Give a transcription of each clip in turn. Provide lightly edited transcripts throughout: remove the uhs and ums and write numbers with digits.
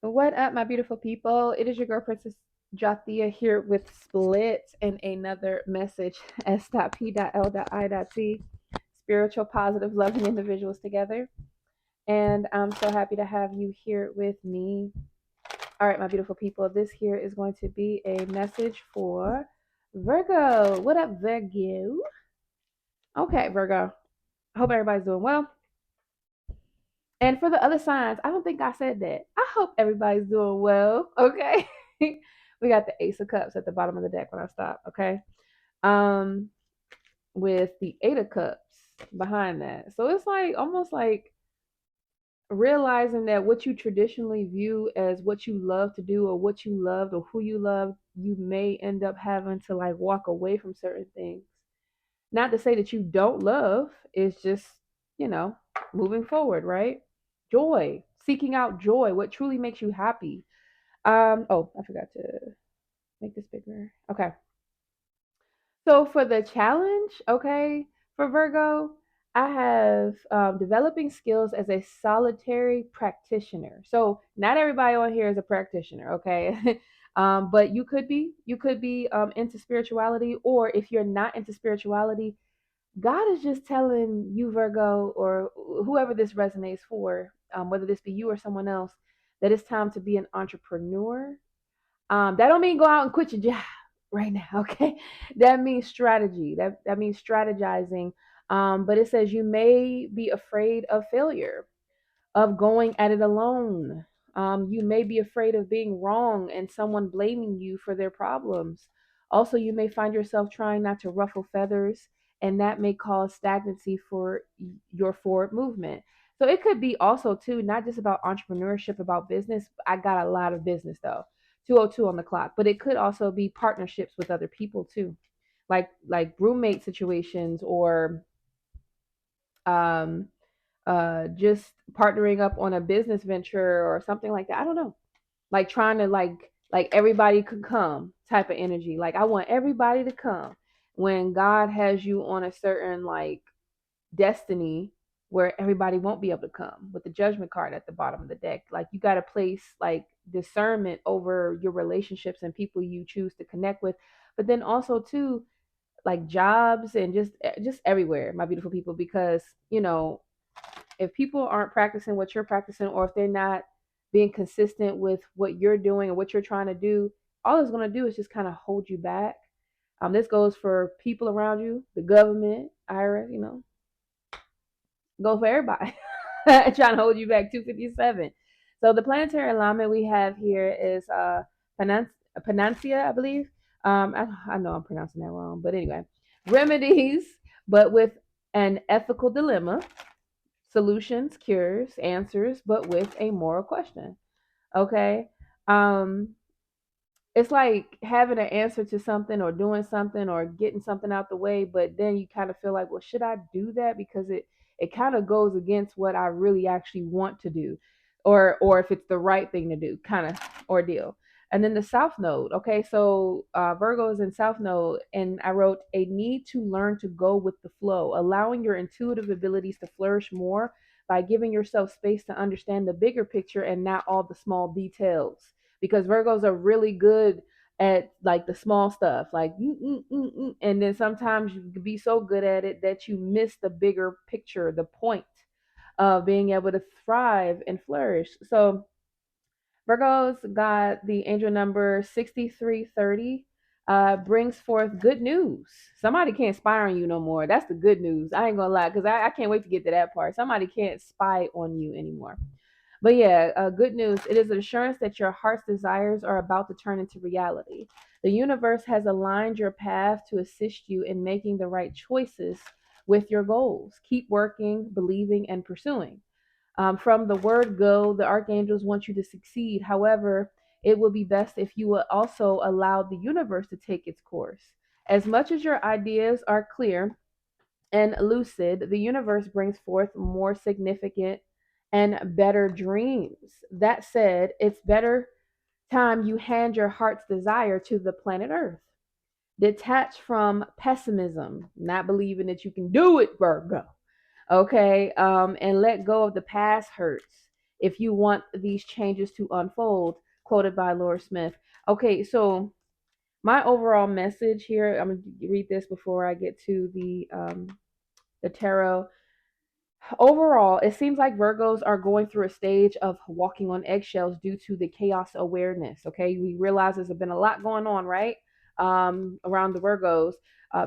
What up, my beautiful people? It is your girl, Princess Jathia, here with Split and another message. S.P.L.I.T. Spiritual, positive, loving individuals together. And I'm so happy to have you here with me. All right, my beautiful people, this here is going to be a message for Virgo. What up, Virgo? Okay, Virgo. I hope everybody's doing well. And for the other signs, I don't think I said that. I hope everybody's doing well. Okay. We got the Ace of Cups at the bottom of the deck when I stop. Okay. Um, with the Eight of Cups behind that. So it's like almost like realizing that what you traditionally view as what you love to do or what you loved or who you love, you may end up having to like walk away from certain things. Not to say that you don't love, it's just, you know, moving forward, right? Joy, seeking out joy, what truly makes you happy. Oh, I forgot to make this bigger. Okay. So for the challenge, okay, for Virgo, I have developing skills as a solitary practitioner. So not everybody on here is a practitioner, okay? But you could be into spirituality, or if you're not into spirituality, God is just telling you, Virgo, or whoever this resonates for, whether this be you or someone else, that it's time to be an entrepreneur. That don't mean go out and quit your job right now, okay? That means strategy. That means strategizing. But it says you may be afraid of failure, of going at it alone. You may be afraid of being wrong and someone blaming you for their problems. Also, you may find yourself trying not to ruffle feathers, and that may cause stagnancy for your forward movement. So it could be also too not just about entrepreneurship, about business. I got a lot of business though. 202 on the clock, but it could also be partnerships with other people too, like roommate situations or um just partnering up on a business venture or something like that. I don't know. Like trying to like everybody could come type of energy. Like I want everybody to come when God has you on a certain like destiny where everybody won't be able to come with the judgment card at the bottom of the deck. Like you got to place like discernment over your relationships and people you choose to connect with. But then also too like jobs and just everywhere, my beautiful people, because if people aren't practicing what you're practicing, or if they're not being consistent with what you're doing and what you're trying to do, all it's going to do is just kind of hold you back. This goes for people around you, the government, IRS, go for everybody trying to hold you back. 257. So the planetary alignment we have here is Panancia, I believe. I know I'm pronouncing that wrong, but anyway, remedies, but with an ethical dilemma, solutions, cures, answers, but with a moral question. Okay. Um, it's like having an answer to something or doing something or getting something out the way, but then you kind of feel like, well, should I do that? Because it kind of goes against what I really actually want to do, or if it's the right thing to do, kind of ordeal. And then the South Node. Okay, so Virgo is in South Node, and I wrote a need to learn to go with the flow, allowing your intuitive abilities to flourish more by giving yourself space to understand the bigger picture and not all the small details, because Virgos are really good at like the small stuff, like and then sometimes you can be so good at it that you miss the bigger picture, the point of being able to thrive and flourish. So Virgos got the angel number 6330. Brings forth good news. Somebody can't spy on you no more. That's the good news. I ain't gonna lie, because I can't wait to get to that part. Somebody can't spy on you anymore. But yeah, good news. It is an assurance that your heart's desires are about to turn into reality. The universe has aligned your path to assist you in making the right choices with your goals. Keep working, believing, and pursuing. From the word go, the archangels want you to succeed. However, it will be best if you will also allow the universe to take its course. As much as your ideas are clear and lucid, the universe brings forth more significant and better dreams. That said, it's better time you hand your heart's desire to the planet Earth. Detach from pessimism, not believing that you can do it, Virgo. Okay, and let go of the past hurts. if you want these changes to unfold, quoted by Laura Smith. Okay, so my overall message here, I'm going to read this before I get to the tarot. Overall, it seems like Virgos are going through a stage of walking on eggshells due to the chaos awareness. Okay, we realize there's been a lot going on, right? Around the Virgos.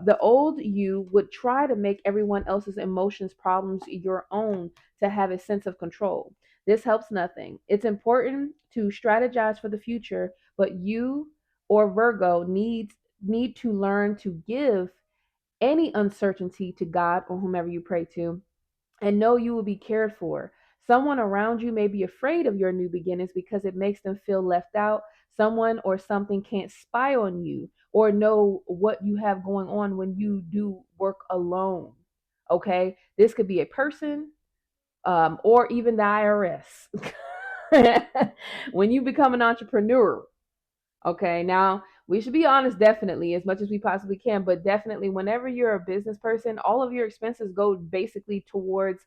The old you would try to make everyone else's emotions, problems your own to have a sense of control. This helps nothing. It's important to strategize for the future, but you or Virgo need to learn to give any uncertainty to God or whomever you pray to and know you will be cared for. Someone around you may be afraid of your new beginnings because it makes them feel left out. Someone or something can't spy on you or know what you have going on when you do work alone. Okay, this could be a person, or even the IRS. When you become an entrepreneur, okay, now we should be honest, definitely, as much as we possibly can, but definitely, whenever you're a business person, all of your expenses go basically towards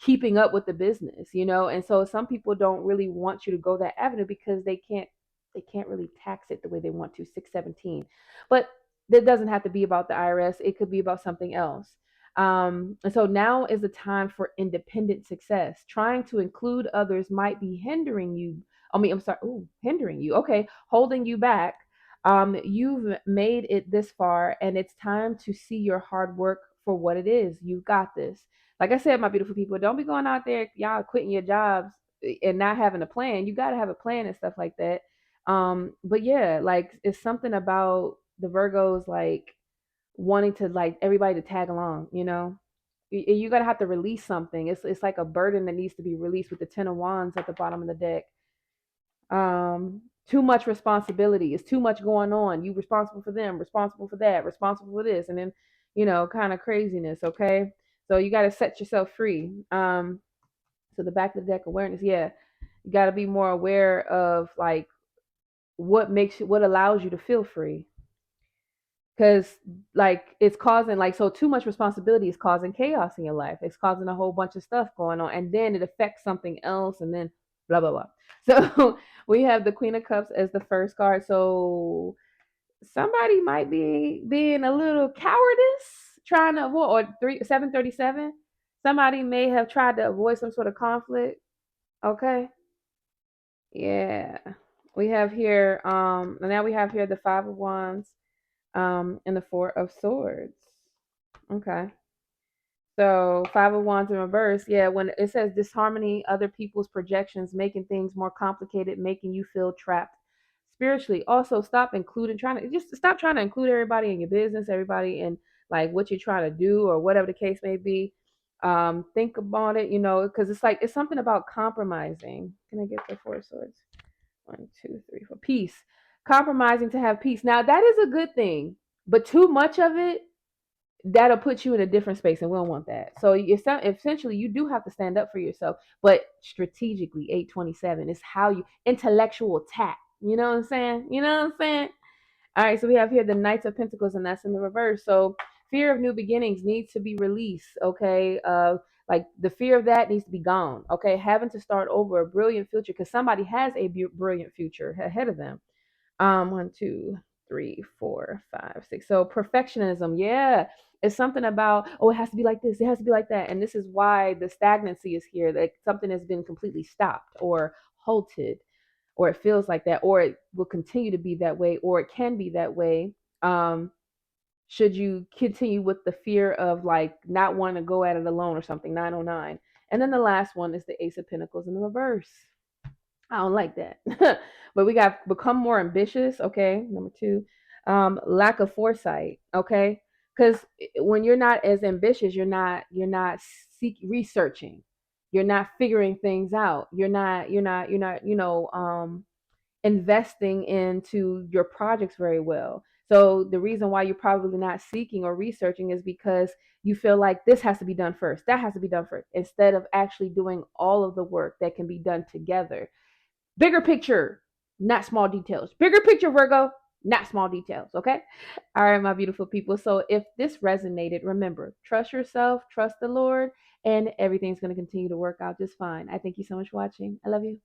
keeping up with the business, you know. And so some people don't really want you to go that avenue because they can't really tax it the way they want to, 617. But that doesn't have to be about the IRS, it could be about something else. And so now is the time for independent success. Trying to include others might be hindering you. I mean, I'm sorry, ooh, hindering you. Okay, holding you back. You've made it this far, and it's time to see your hard work for what it is. You've got this. Like I said, my beautiful people, don't be going out there, y'all quitting your jobs and not having a plan. You got to have a plan and stuff like that. But yeah, like it's something about the Virgos, like wanting to like everybody to tag along. You know, you're gonna have to release something. It's like a burden that needs to be released with the Ten of Wands at the bottom of the deck. Too much responsibility. It's too much going on. You responsible for them, responsible for that, responsible for this, and then kind of craziness. Okay, so you got to set yourself free. So the back of the deck, awareness. Yeah, you got to be more aware of like what allows you to feel free, because like it's causing like, so too much responsibility is causing chaos in your life. It's causing a whole bunch of stuff going on, and then it affects something else, and then blah blah blah. So we have the Queen of Cups as the first card. So somebody might be being a little cowardice, trying to avoid, or 737, somebody may have tried to avoid some sort of conflict. Okay, yeah, we have here now we have here the Five of Wands, and the Four of Swords. Okay. So Five of Wands in reverse, yeah, when it says disharmony, other people's projections, making things more complicated, making you feel trapped spiritually. Also, stop trying to include everybody in your business, everybody in like what you're trying to do or whatever the case may be. Think about it, because it's like it's something about compromising. Can I get the Four of Swords? 1, 2, 3, 4. Peace. Compromising to have peace. Now that is a good thing, but too much of it, that'll put you in a different space, and we don't want that. So essentially, you do have to stand up for yourself, but strategically. 827 is how you intellectual tact. You know what I'm saying? You know what I'm saying? All right. So we have here the Knights of Pentacles, and that's in the reverse. So fear of new beginnings needs to be released. Okay. Like the fear of that needs to be gone. Okay. Having to start over a brilliant future, because somebody has a brilliant future ahead of them. 1, 2, 3, 4, 5, 6. So perfectionism, yeah, it's something about, oh, it has to be like this, it has to be like that, and this is why the stagnancy is here. Like something has been completely stopped or halted, or it feels like that, or it will continue to be that way, or it can be that way. Should you continue with the fear of like not wanting to go at it alone or something? 909, and then the last one is the Ace of Pentacles in the reverse. I don't like that. But we got become more ambitious. Okay. Number two, lack of foresight. Okay. Because when you're not as ambitious, you're not researching. You're not figuring things out. You're not, investing into your projects very well. So the reason why you're probably not seeking or researching is because you feel like this has to be done first. That has to be done first, instead of actually doing all of the work that can be done together. Bigger picture, not small details. Bigger picture, Virgo. not small details. Okay. All right, my beautiful people. So if this resonated, remember, trust yourself, trust the Lord, and everything's going to continue to work out just fine. I thank you so much for watching. I love you.